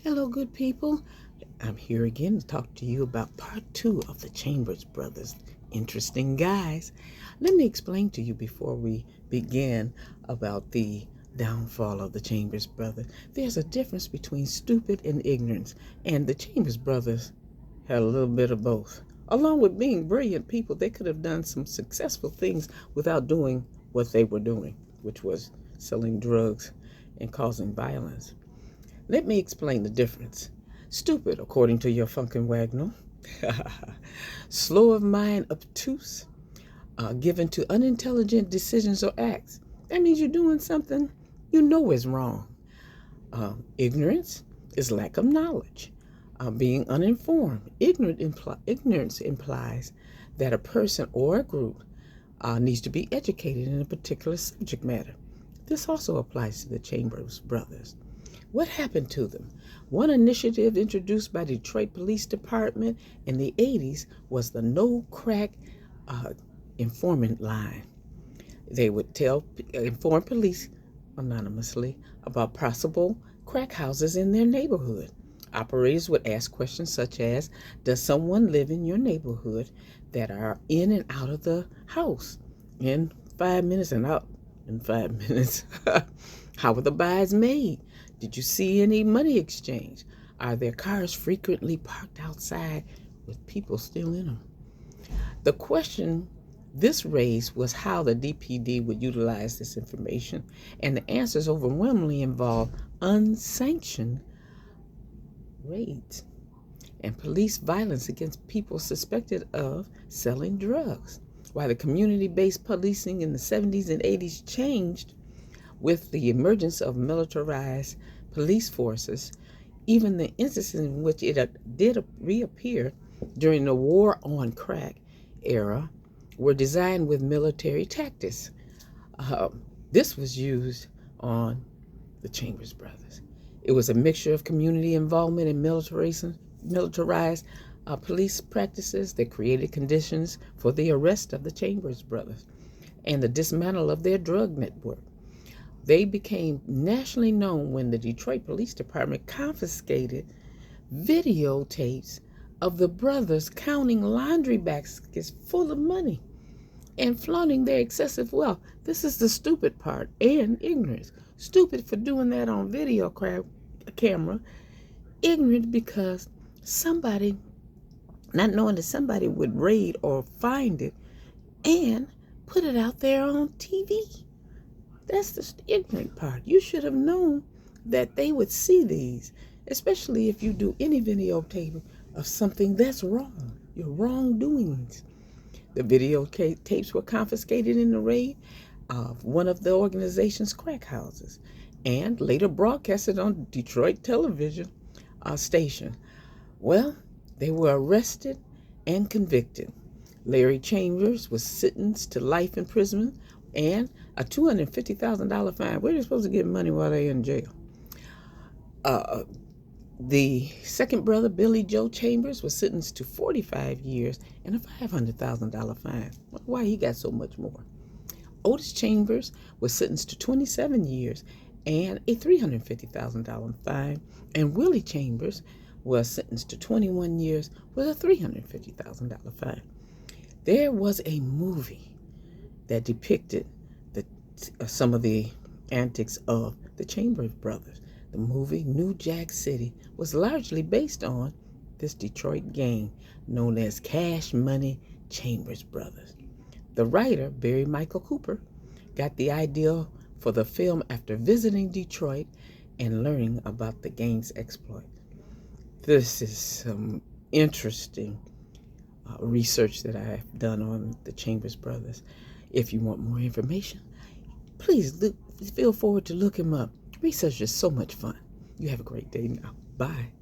Hello, good people. I'm here again to talk to you about part two of the Chambers brothers. Interesting guys. Let me explain to you before we begin about the downfall of the Chambers brothers. There's a difference between stupid and ignorance, and the Chambers brothers had a little bit of both. Along with being brilliant people, they could have done some successful things without doing what they were doing, which was selling drugs and causing violence. Let me explain the difference. Stupid, according to your Funkin' Wagnall. Slow of mind, obtuse, given to unintelligent decisions or acts. That means you're doing something you know is wrong. Ignorance is lack of knowledge, being uninformed. Ignorance implies that a person or a group needs to be educated in a particular subject matter. This also applies to the Chambers brothers. What happened to them? One initiative introduced by Detroit Police Department in the 80s was the no crack informant line. They would inform police anonymously about possible crack houses in their neighborhood. Operators would ask questions such as, does someone live in your neighborhood that are in and out of the house in 5 minutes and out in 5 minutes? How were the buys made? Did you see any money exchange? Are their cars frequently parked outside with people still in them? The question this raised was how the DPD would utilize this information, and the answers overwhelmingly involved unsanctioned raids and police violence against people suspected of selling drugs. While the community-based policing in the 70s and 80s changed with the emergence of militarized police forces, even the instances in which it did reappear during the war on crack era were designed with military tactics. This was used on the Chambers brothers. It was a mixture of community involvement and militarized police practices that created conditions for the arrest of the Chambers brothers and the dismantle of their drug network. They became nationally known when the Detroit Police Department confiscated videotapes of the brothers counting laundry baskets full of money and flaunting their excessive wealth. This is the stupid part and ignorance. Stupid for doing that on video camera. Ignorant because somebody, not knowing that somebody would raid or find it and put it out there on TV. That's the ignorant part. You should have known that they would see these, especially if you do any videotape of something that's wrong, your wrongdoings. The videotapes were confiscated in the raid of one of the organization's crack houses and later broadcasted on Detroit television station. Well, they were arrested and convicted. Larry Chambers was sentenced to life imprisonment and a $250,000 fine. Where are they supposed to get money while they're in jail? The second brother, Billy Joe Chambers, was sentenced to 45 years and a $500,000 fine. Why he got so much more? Otis Chambers was sentenced to 27 years and a $350,000 fine. And Willie Chambers was sentenced to 21 years with a $350,000 fine. There was a movie that depicted some of the antics of the Chambers brothers. The movie New Jack City was largely based on this Detroit gang known as Cash Money Chambers brothers. The writer, Barry Michael Cooper, got the idea for the film after visiting Detroit and learning about the gang's exploit. This is some interesting research that I have done on the Chambers brothers. If you want more information, please feel forward to look him up. Research is so much fun. You have a great day now. Bye.